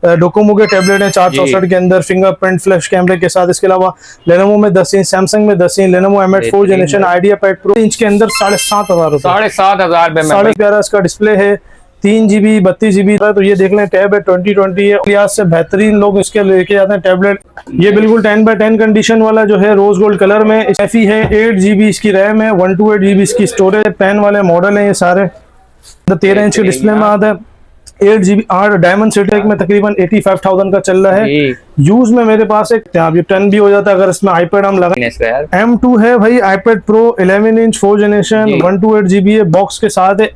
Docomo के tablet हैं 464 के अंदर फिंगरप्रिंट फ्लैश कैमरे के साथ। इसके अलावा लेनोवो में 10 इंच, सैमसंग में 10 inch, Lenovo M eight 4 generation, idea pad pro inch के अंदर 7,500 रुपए। 7,500 में साढ़े प्यारा इसका डिस्प्ले है, 3 GB 32 GB। तो ये देख लें, टैब है 2020 है, लिहाज से बेहतरीन लोग इसके लेके जाते हैं टैबलेट। ये बिल्कुल 10x10 कंडीशन वाला जो है रोज गोल्ड कलर में एफी है, 8 GB इसकी रैम है, 128 GB इसकी स्टोरेज है। पेन वाले मॉडल है ये सारे, 13 इंच के डिस्प्ले में आता है, 8 GB। डायमंड सिटी में तकरीबन 85,000 का चल रहा है। यूज में मेरे पास एक 10 भी हो जाता है अगर इसमें आईपैड हम लगा। M2 है भाई, iPad pro 11 inch 4 generation, 128 GB है, बॉक्स के साथ है।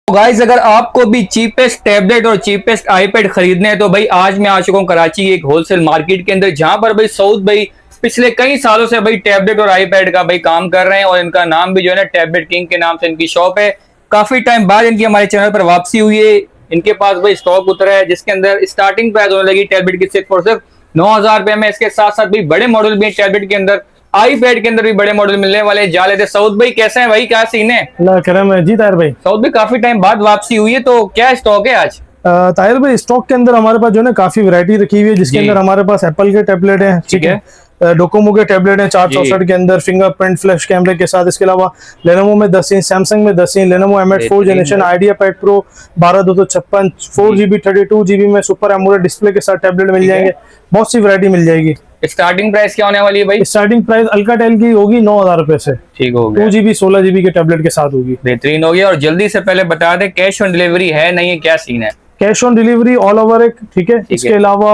गाइस अगर आपको भी चीपेस्ट टैबलेट और चीपेस्ट आईपैड खरीदने हैं तो भाई आज मैं आ चुका हूँ कराची एक होलसेल मार्केट के अंदर, जहां पर भाई सऊद भाई पिछले कई सालों से भाई टैबलेट और आईपैड का भाई काम कर रहे हैं, और इनका नाम भी जो है ना टैबलेट किंग के नाम से इनकी शॉप है। काफी टाइम बाद इनकी हमारे चैनल पर वापसी हुई है। इनके पास भाई स्टॉक उतरा है जिसके अंदर स्टार्टिंग प्राइस होने लगी टैबलेट की सिर्फ और सिर्फ 9,000 रुपए में। इसके साथ साथ भी बड़े मॉडल भी टैबलेट के अंदर, आईपैड के अंदर भी बड़े मॉडल मिलने वाले जा लेते। सऊद भाई कैसे हैं भाई, क्या सीन है? करम है जी ताहिर भाई। सऊद भाई काफी टाइम बाद वापसी हुई है, तो क्या स्टॉक है आज? ताहिर भाई स्टॉक के अंदर हमारे पास जो है ना काफी वैरायटी रखी हुई है, जिसके अंदर हमारे पास एप्पल के टैबलेट हैं, ठीक है, डोकोमो के टैबलेट हैं 464 के अंदर फिंगरप्रिंट फ्लैश कैमरे के साथ। इसके अलावा लेनोवो में 10 इंच, सैमसंग में 10 inch, Lenovo M eight 4 generation, idea pad pro 12/256, 4 GB 32 GB में सुपर एमोलेड डिस्प्ले के साथ टैबलेट मिल जाएंगे। बहुत सी वैरायटी मिल जाएगी। स्टार्टिंग प्राइस क्या होने वाली है भाई? स्टार्टिंग प्राइस अल्काटेल की होगी 9,000 रुपए से, ठीक हो गया। 2 GB 16 GB के टैबलेट के साथ होगी, बेहतरीन हो गया। और जल्दी से पहले बता दे कैश ऑन डिलीवरी है नहीं है, क्या सीन है? Cash on delivery all over एक, ठीक है। इसके अलावा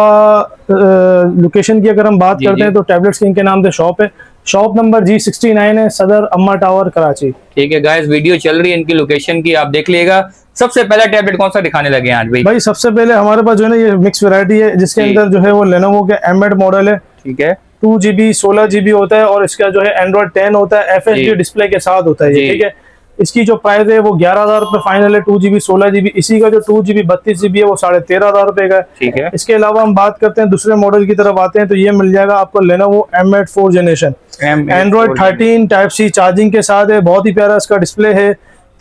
लोकेशन की अगर हम बात करते हैं तो टैबलेट्स किंग के नाम से शॉप है, शॉप नंबर G69 है, सदर अम्मा टावर कराची। ठीक है गाइस, वीडियो चल रही है इनकी लोकेशन की, आप देख लीजिएगा। सबसे पहला टैबलेट कौन सा दिखाने लगे आज भाई? भाई सबसे पहले हमारे पास जो है ना ये मिक्स वैरायटी है, जिसके अंदर जो है वो लेनोवो के एम8 मॉडल है, ठीक है, 2 GB 16 GB होता है, और इसका जो है एंड्रॉइड 10 होता है, FHD डिस्प्ले के साथ होता है, ठीक है। इसकी जो प्राइस है वो 11,000 रुपए फाइनल है, 2 GB 16 GB। इसी का जो 2 GB 32 GB है वो 13,500 रुपए का है, ठीक है। इसके अलावा हम बात करते हैं दूसरे मॉडल की तरफ आते हैं तो ये मिल जाएगा आपको Lenovo M eight 4 generation, Android 13 type C charging के साथ है। बहुत ही प्यारा इसका डिस्प्ले है,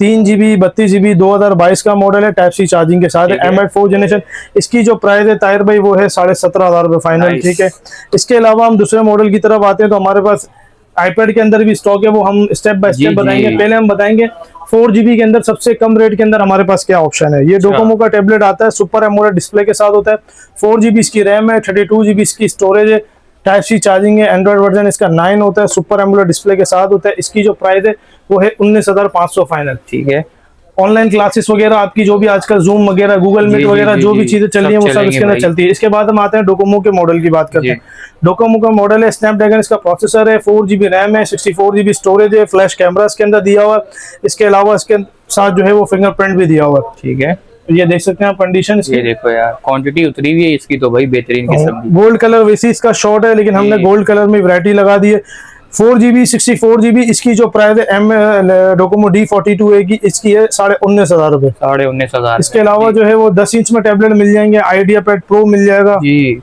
3 GB 32 GB 2022 का मॉडल है, टाइप सी चार्जिंग के साथ है, एम8 4 जनरेशन। इसकी जो प्राइस है ताहिर भाई वो है 17,500 रुपए फाइनल, ठीक है। इसके अलावा हम दूसरे मॉडल की तरफ आते हैं तो हमारे पास आईपैड के अंदर भी स्टॉक है, वो हम स्टेप बाय स्टेप बताएंगे। पहले हम बताएंगे 4 GB के अंदर सबसे कम रेट के अंदर हमारे पास क्या ऑप्शन है। ये डोकोमो का टैबलेट आता है, सुपर एमोलेड डिस्प्ले के साथ होता है, 4 GB इसकी रैम है, 32 GB इसकी स्टोरेज है, टाइप सी चार्जिंग है, एंड्रॉइड वर्जन इसका 9 होता है, सुपर एमोलेड डिस्प्ले के साथ होता है। इसकी जो प्राइस है वो है 19,500 फाइनल, ठीक है। ऑनलाइन क्लासेस वगैरह आपकी जो भी आजकल जूम वगैरह, गूगल मीट वगैरह जो भी चीजें चल रही है वो सब इसके अंदर चलती है। इसके बाद हम आते हैं डोकोमो के मॉडल की बात करते हैं। डोकोमो का मॉडल है स्नैपड्रैगन, इसका प्रोसेसर है, 4 GB रैम है, 64 GB स्टोरेज है, फ्लैश कैमरा इसके अंदर दिया हुआ है। इसके अलावा इसके साथ जो है वो फिंगरप्रिंट भी दिया हुआ है, ठीक है। ये देख सकते हैं आप कंडीशन इसकी, ये देखो यार क्वांटिटी उतरी हुई है इसकी तो भाई बेहतरीन किस्म की। गोल्ड कलर वैसे इसका शॉर्ट है, लेकिन हमने गोल्ड कलर में वैरायटी लगा दी है। 4 GB 64 GB इसकी जो प्राइस है एम डोकोमो D42A की, इसकी है 19,500 रुपए, 19,500। इसके अलावा जो है वो 10 इंच में टैबलेट मिल जाएंगे, आइडिया पैड प्रो मिल जाएगा जी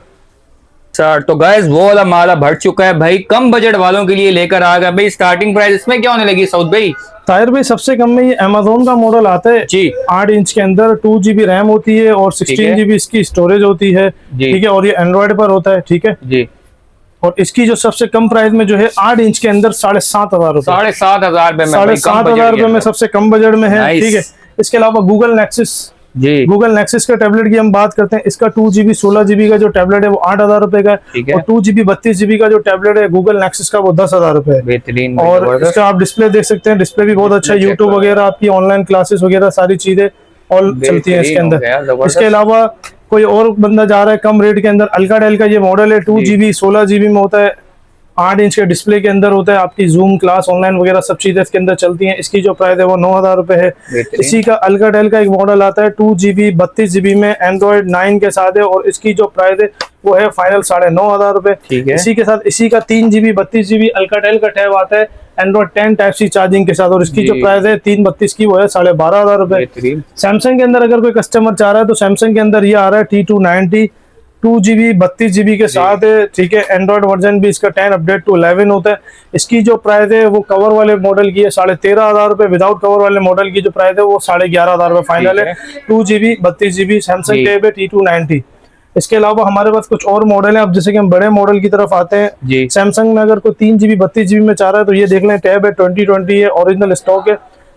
सर। तो गाइस वो वाला माला भर चुका है भाई, कम बजट वालों के लिए लेकर आ गया भाई। स्टार्टिंग प्राइस इसमें क्या होने लगी सऊद भाई? ताहिर भाई सबसे कम में ये अमेज़न का मॉडल आता है जी, 8 इंच के अंदर, 2 GB रैम होती है और 16 GB इसकी स्टोरेज होती है, ठीक है। और ये एंड्रॉइड पर होता है, ठीक है जी। और इसकी जो सबसे कम प्राइस में जो है 8 इंच के अंदर 7,500 रुपए, 7,500 में, 7,500 रुपए में सबसे कम बजट में है, ठीक है। इसके अलावा गूगल नेक्सस जी, गूगल नेक्सस का टैबलेट की हम बात करते हैं, इसका 2 GB 16 GB का जो टैबलेट है वो 8,000 रुपए का है, और 2 GB 32 GB का जो टैबलेट है गूगल नेक्सस का वो 10,000 रुपए है, बेहतरीन। और इसका आप डिस्प्ले देख सकते हैं, डिस्प्ले भी बहुत अच्छा है, यूट्यूब वगैरह आपकी ऑनलाइन क्लासेस वगैरह सारी चीजें ऑल चलती है इसके अंदर। इसके अलावा कोई और बंदा जा रहा है कम रेट के अंदर, अल्काटेल का ये मॉडल है, 2 GB 16 GB में होता है, 8 इंच के डिस्प्ले के अंदर होता है, आपकी जूम क्लास ऑनलाइन वगैरह सब चीजें इसके अंदर चलती हैं। इसकी जो प्राइस है वो 9,000 रुपए है। इसी का अल्काटेल का एक मॉडल आता है 2 GB 32 GB में, एंड्रॉइड 9 के साथ है, और इसकी जो प्राइस है वो है फाइनल 9,500 रुपए। इसी के साथ इसी का 3 GB 32 GB अल्काटेल का टैब आता है, एंड्रॉइड 10 टाइप सी चार्जिंग के साथ, और इसकी जो प्राइस है 332 की वो है 12,500 रुपए। सैमसंग के अंदर अगर कोई कस्टमर चाह रहा है तो सैमसंग के अंदर ये आ रहा है T290 2 GB 32 GB के साथ है, ठीक है। एंड्रॉइड वर्जन भी इसका 10 अपडेट टू 11 होता है। इसकी जो प्राइस है वो कवर वाले मॉडल की है 13,500 रुपए, विदाउट कवर वाले मॉडल की जो प्राइस है वो 11,500 रुपए फाइनल है। 2 GB 32 GB सैमसंग टैब है T290। इसके अलावा हमारे पास कुछ और मॉडल है। अब जैसे कि हम बड़े मॉडल की तरफ आते हैं, सैमसंग में अगर कोई 3 GB 32 GB में चाह रहा है तो ये देख लें, टैब है 2020 है, ओरिजिनल स्टॉक है,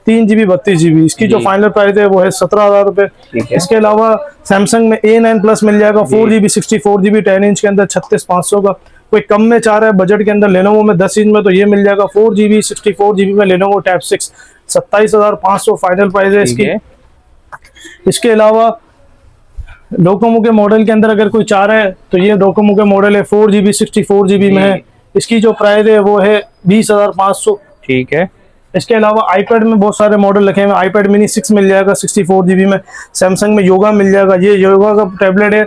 3 GB 32 GB। इसकी जो फाइनल प्राइस है वो है 17,000 रुपए। इसके अलावा सैमसंग में A9 प्लस मिल जाएगा 4 GB 64 GB 10 इंच के अंदर 36,500 का। कोई कम में चाह रहा है बजट के अंदर लेनोवो में 10 इंच में, तो ये मिल जाएगा 4 GB 64 GB में लेनोवो टैब 6, 27,500 फाइनल प्राइस है इसकी। इसके अलावा डोकोमो के मॉडल के अंदर अगर कोई चाह रहा है तो ये डोकोमो के मॉडल है 4 GB 64 GB में है। इसकी जो प्राइस है वो है 20,500। ठीक है। इसके अलावा आईपैड में बहुत सारे मॉडल रखे हुए हैं। आईपैड मिनी 6 मिल जाएगा 64 GB में। सैमसंग में योगा मिल जाएगा, ये योगा का टैबलेट है,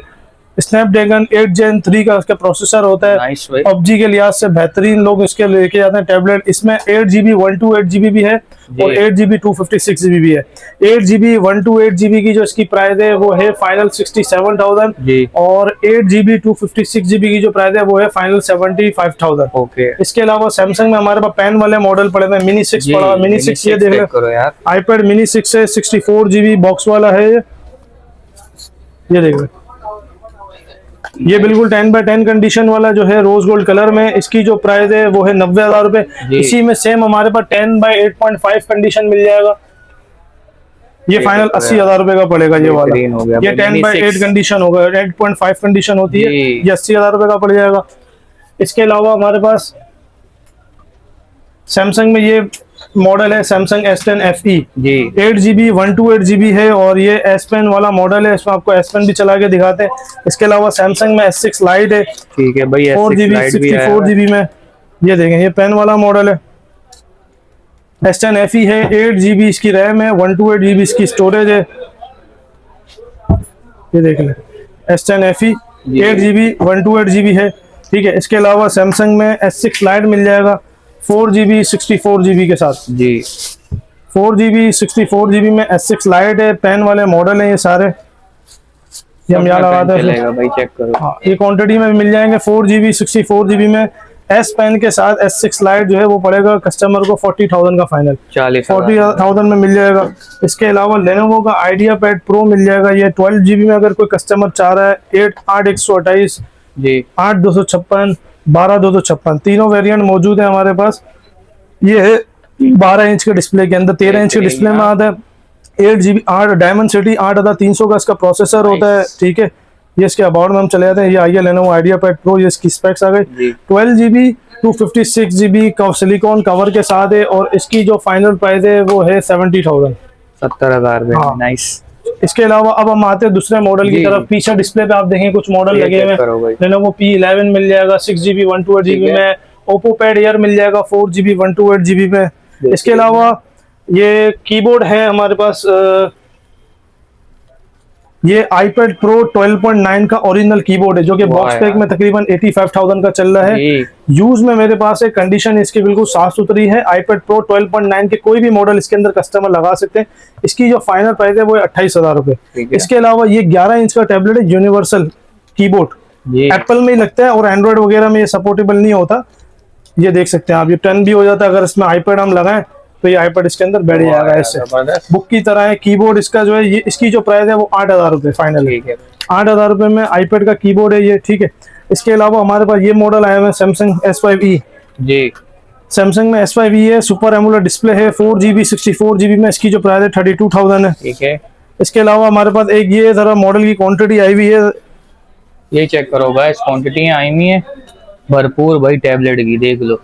स्नैपड्रैगन 8 Gen 3 का उसका प्रोसेसर होता है। पबजी के लिहाज से बेहतरीन लोग इसके लेके जाते हैं टैबलेट। इसमें 8 GB 128 GB भी है और 8 GB 256 GB भी है। 8 GB 128 GB की जो इसकी प्राइस है वो है फाइनल 67,000 और 8 GB 256 GB की जो प्राइस है वो है फाइनल 75,000। इसके अलावा सैमसंग में हमारे पास पेन वाले मॉडल पड़े हुए, मिनी 6 पड़ा, मिनी 6 ये देख लो, आईपैड मिनी 6 है, 64 GB बॉक्स वाला है, ये देख लो, ये बिल्कुल 10x10 कंडीशन वाला जो है रोज गोल्ड कलर में। इसकी जो प्राइस है वो है 90,000 रुपए। इसी में सेम हमारे पास 10x8.5 कंडीशन मिल जाएगा, ये फाइनल 80,000 रुपए का पड़ेगा ये वाला। ये 10x8 कंडीशन होगा, 8.5 कंडीशन होती है, ये 80,000 रुपए का पड़ जाएगा। इसके अलावा हमारे पास सैमसंग में ये मॉडल है Samsung S10 FE, 8 GB 128 GB है और ये S Pen वाला मॉडल है। इसमें आपको S Pen भी चला के दिखाते हैं। इसके अलावा सैमसंग में S6 लाइट है, ठीक है भाई, 4 GB 64 GB में, ये देखें ये पेन वाला मॉडल है। S10 FE है, 8 GB इसकी रैम है, 128 GB इसकी स्टोरेज है, ये देख लें S10 FE 8 GB 128 GB है, ठीक है। इसके अलावा सैमसंग में S6 लाइट मिल जाएगा 4 GB 64 GB के साथ जी। 4 GB 64 GB में S6 लाइट है, पेन वाले मॉडल हैं ये सारे, ये हम यहाँ लगा दें भाई, चेक करो। हाँ, ये क्वांटिटी में मिल जाएंगे 4 GB 64 GB में। S पेन के साथ S6 लाइट जो है वो पड़ेगा कस्टमर को 40,000 का फाइनल, 40,000 में मिल जाएगा। इसके अलावा लेनोवो का आइडिया पैड प्रो मिल जाएगा, ये 12 GB में अगर कोई कस्टमर चाह रहा है। 8/128 जी, 8/256, 12/256 तीनों वेरिएंट मौजूद है हमारे पास। ये है 12 इंच के डिस्प्ले के अंदर, 13 इंच के डिस्प्ले में आता है। 8 GB 8 डायमंड सिटी 8300 का इसका प्रोसेसर होता है, ठीक है। ये इसके अबाउट में हम चले जाते हैं, ये आइए लेनोवो आइडिया पैड प्रो, ये इसकी स्पेक्स आ गई। 12 GB 256 GB का सिलिकॉन कवर के साथ है और इसकी जो फाइनल प्राइस है वो है 70,000, 70,000। नाइस। इसके अलावा अब हम आते हैं दूसरे मॉडल की तरफ। पीछे डिस्प्ले पे आप देखें कुछ मॉडल लगे हुए हैं। लेनोवो P11 मिल जाएगा 6 GB 128 GB में। ओप्पो पैड एयर मिल जाएगा 4 GB 128 GB में। इसके अलावा ये कीबोर्ड है हमारे पास, ये iPad Pro 12.9 का ओरिजिनल कीबोर्ड है जो कि बॉक्स पैक में तकरीबन 85,000 का चल रहा है। यूज में मेरे पास है, कंडीशन इसकी बिल्कुल साफ सुथरी है। iPad Pro 12.9 के कोई भी मॉडल इसके अंदर कस्टमर लगा सकते हैं। इसकी जो फाइनल प्राइस है वो है 28,000 रुपए। इसके अलावा ये 11 इंच का टैबलेट है, यूनिवर्सल कीबोर्ड, एप्पल में ही लगता है और एंड्रॉइड वगैरह में ये सपोर्टेबल नहीं होता। ये देख सकते हैं आप, ये 10 भी हो जाता है। अगर इसमें iPad हम लगाएं तो ये iPad इसके अंदर बैठ जाएगा ऐसे, बुक की तरह है। कीबोर्ड इसका जो है ये, इसकी जो प्राइस है वो 8,000 रुपए फाइनल है। 8,000 रुपए में iPad का कीबोर्ड है ये, ठीक है। इसके अलावा हमारे पास ये मॉडल आया हुआ है सैमसंग S5e जी। सैमसंग में S5e है, सुपर एमुलेट डिस्प्ले है, 4 GB 64 GB में। इसकी जो प्राइस है 32,000 है, ठीक है। इसके अलावा हमारे पास एक ये जरा मॉडल की क्वांटिटी आई हुई है, ये चेक करो गाइस, क्वांटिटी आई हुई है भरपूर भाई टैबलेट की, देख लो।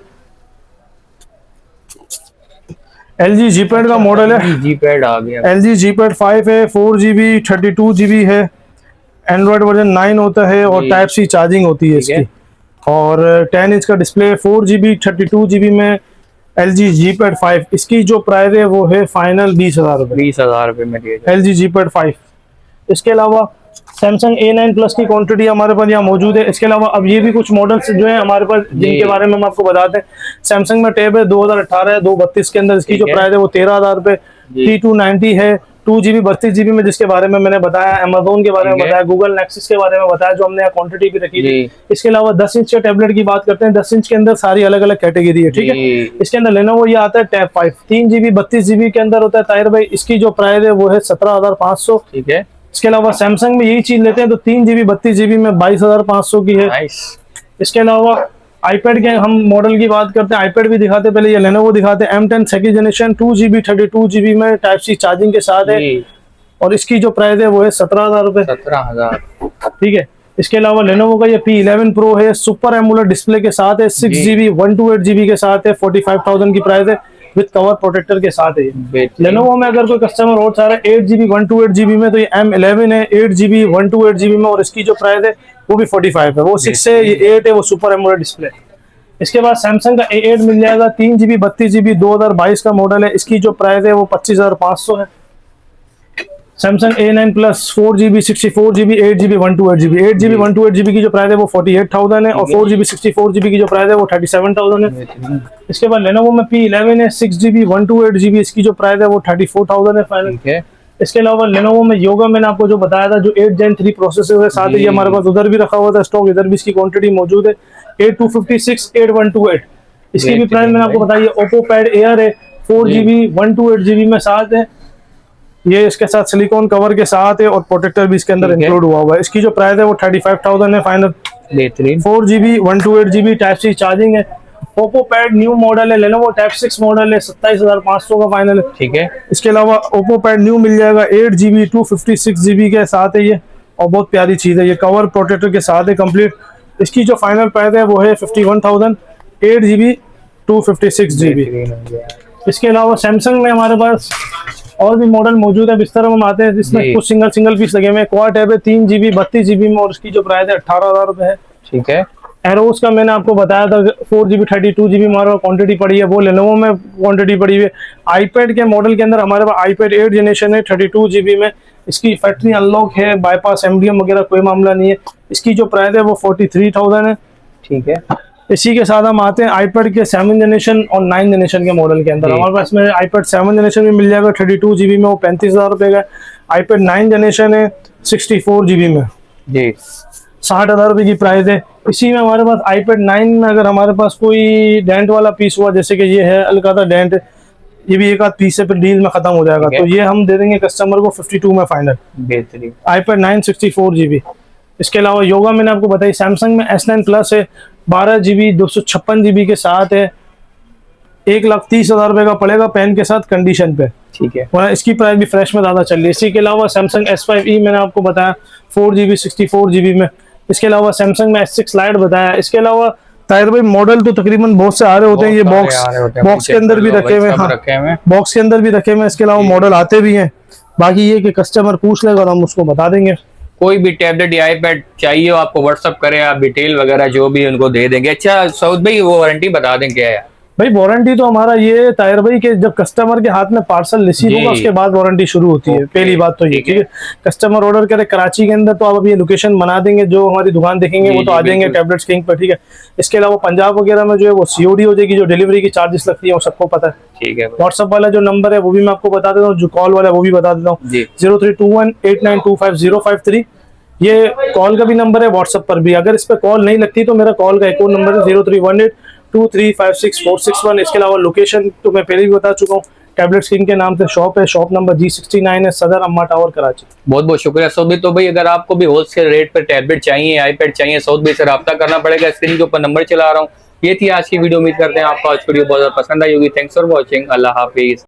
LG G Pad का मॉडल है, G Pad आ गया। LG G Pad 5 है, 4 GB 32 GB है, एंड्रॉइड वर्जन 9 होता है और टाइप C चार्जिंग होती है इसकी, और 10 इंच का डिस्प्ले, 4 GB 32 GB में LG G Pad 5। इसकी जो प्राइस है वो है फाइनल 20,000 रुपए, 20,000 रुपए में LG G Pad 5। इसके अलावा सैमसंग A9 प्लस की क्वांटिटी हमारे पास यहाँ मौजूद है। इसके अलावा अब ये भी कुछ मॉडल्स जो है हमारे पास जिनके बारे में हम आपको बताते हैं। सैमसंग में टैब है 2018 है 232 के अंदर, इसकी जो प्राइस है वो 13,000 रुपए। T290 है 2 GB 32 GB में, जिसके बारे में मैंने बताया, अमेजोन के बारे में बताया, गूगल नेक्सस के बारे में बताया, जो हमने यहाँ क्वांटिटी भी रखी थी। इसके अलावा 10 इंच के टैबलेट की बात करते हैं, 10 इंच के अंदर सारी अलग अलग कैटेगरी है, ठीक है। इसके अंदर लेनोवो ये आता है टैब 5 3 GB 32 GB के अंदर होता है ताहिर भाई। इसकी जो प्राइस है वो है 17,500, ठीक है। इसके अलावा सैमसंग में यही चीज लेते हैं तो 3 GB 32 GB में 22,500 की है। इसके अलावा आईपैड के हम मॉडल की बात करते हैं, आईपैड भी दिखाते हैं, पहले ये लेनोवो दिखाते हैं M10 second generation 2 GB 32 GB में टाइप सी चार्जिंग के साथ है, और इसकी जो प्राइस है वो है 17,000 रुपए, 17,000, ठीक है। इसके अलावा लेनोवो का ये P11 Pro है, सुपर एमुलेट डिस्प्ले के साथ है, 6 GB 128 GB के साथ है, 45,000 की प्राइस है, विद कवर प्रोटेक्टर के साथ है। लेनोवो में अगर कोई कस्टमर और चाह रहा है 8 GB 128 GB में, तो ये M11 है 8 GB 128 GB में, और इसकी जो प्राइस है वो भी 45 है। वो 6 है, ये 8 है, वो सुपर एमुलेट डिस्प्ले। इसके बाद सैमसंग का A8 मिल जाएगा 3 GB 32 GB 2022 का मॉडल है, इसकी जो प्राइस है वो 25,500 है। Samsung A9 plus 4 GB 64 GB 8 GB 128 GB 8 GB 128 GB की जो प्राइस है वो 48,000 है, और 4 GB 64 GB की जो प्राइस है वो 37,000 है। इसके बाद लेनोवो में P11 है 6 GB 128 GB, इसकी जो प्राइस है वो 34,000 है फाइनल। इसके अलावा लेनोवो में योगा मैंने आपको जो बताया था, जो 8 Gen 3 प्रोसेसर है, साथ ही हमारे पास उधर भी रखा हुआ था स्टॉक, इधर भी इसकी क्वांटिटी मौजूद है 8256 8128। इसकी भी प्राइस मैंने आपको बताई है। ओप्पो पैड एयर है 4 GB 128 GB में साथ है, ये इसके साथ सिलिकॉन कवर के साथ है, और प्रोटेक्टर भी इसके अंदर इंक्लूड हुआ है। इसकी जो प्राइस है वो 35,000 है final. 4 GB 128 GB type C charging है। ओप्पो पैड न्यू मॉडल है, लेनोवो टैब 6 मॉडल है, 27,500 का फाइनल है, ठीक है। इसके अलावा ओप्पो पैड न्यू मिल जाएगा 8 GB 256 GB के साथ है ये, और बहुत प्यारी चीज है, ये कवर प्रोटेक्टर के साथ है कंप्लीट। इसकी जो फाइनल प्राइस है वो है 51,000 8 GB 256 GB। इसके अलावा सैमसंग में हमारे पास और भी मॉडल मौजूद है। बिस्तर में आते हैं जिसमें कुछ सिंगल पीस लगे हुए हैं। क्वाड टैब है 3 GB 32 GB में, और उसकी जो प्राइस है 18,000 रुपए है, ठीक है। एरोस का मैंने आपको बताया था 4 GB 32 GB हमारे पास क्वांटिटी पड़ी है, वो लेनोवो में क्वांटिटी पड़ी हुई है। आईपैड के मॉडल के अंदर हमारे पास आईपैड 8 जनरेशन है 32 GB में, इसकी फैक्ट्री अनलॉक है, बाईपास MDM वगैरह कोई मामला नहीं है। इसकी जो प्राइस है वो 43,000 है, ठीक है। इसी के साथ हम आते हैं आईपैड के 7 जनरेशन और 9 जनरेशन के मॉडल के अंदर। हमारे पास में आईपैड 7 जनरेशन में मिल जाएगा 32 GB में, वो 35,000 रुपए का। आईपैड 9 जनरेशन है 64 GB में जी, 60,000 रुपए की प्राइस है। इसी में हमारे पास आईपैड 9 में अगर हमारे पास कोई डेंट वाला पीस हुआ, जैसे कि ये है हल्का सा डेंट, ये भी एक आध पीस से फिर डील में खत्म हो जाएगा, तो ये हम दे देंगे कस्टमर को 52 में फाइनल। बेहतरीन आईपैड 9 64 GB। इसके अलावा योगा मैंने आपको बताई, सैमसंग में S9 प्लस है 12 GB 256 GB के साथ है, 1,30,000 रुपए का पड़ेगा पेन के साथ कंडीशन पे, ठीक है। और इसकी प्राइस भी फ्रेश में ज्यादा चल रही है। इसी के अलावा सैमसंग S5e मैंने आपको बताया 4 GB 64 GB में। इसके अलावा सैमसंग में S6 लाइट बताया। इसके अलावा ताहिर भाई मॉडल तो तकरीबन बहुत से आ रहे होते हैं, ये बॉक्स के अंदर भी रखे हुए हैं, बॉक्स के अंदर भी रखे हुए हैं। इसके अलावा मॉडल आते भी हैं, बाकी ये कि कस्टमर पूछ लेगा और हम उसको बता देंगे। कोई भी टैबलेट या आईपैड चाहिए हो आपको व्हाट्सअप करें, आप डिटेल वगैरह जो भी उनको दे देंगे। अच्छा सऊद भाई वो वारंटी बता दें क्या है? भाई वारंटी तो हमारा ये ताहिर भाई के जब कस्टमर के हाथ में पार्सल रिसीव होगा उसके बाद वारंटी शुरू होती है। पहली बात तो ये, ठीक है। कस्टमर ऑर्डर करे कराची के अंदर तो आप अभी ये लोकेशन बना देंगे, जो हमारी दुकान देखेंगे वो तो आ जाएंगे टैबलेट्स किंग पर, ठीक है। इसके अलावा पंजाब वगैरह में जो है वो COD हो जाएगी, जो डिलीवरी की चार्जेस लगती है वो सबको पता है, ठीक है। व्हाट्सअप वाला जो नंबर है वो भी मैं आपको बता देता हूँ, जो कॉल वाला है वो भी बता देता हूँ 032189255053। ये कॉल का भी नंबर है, व्हाट्सएप पर भी। अगर इस पर कॉल नहीं लगती तो मेरा कॉल का एक और नंबर है 031823564661। इसके अलावा लोकेशन तो मैं पहले भी बता चुका हूँ, टैबलेट्स किंग के नाम से शॉप है, शॉप नंबर G69 है, सदर अम्मा टावर कराची। बहुत बहुत शुक्रिया सऊद भाई। तो भाई अगर आपको भी होलसेल रेट पर टैबलेट चाहिए, आईपैड चाहिए, सऊद भाई से रब्ता करना पड़ेगा। स्क्रीन के ऊपर नंबर चला रहा हूँ। ये थी आज की वीडियो। उम्मीद करते हैं आपको आज वीडियो बहुत ज्यादा पसंद आई होगी। Thanks for watching. Allah Hafiz.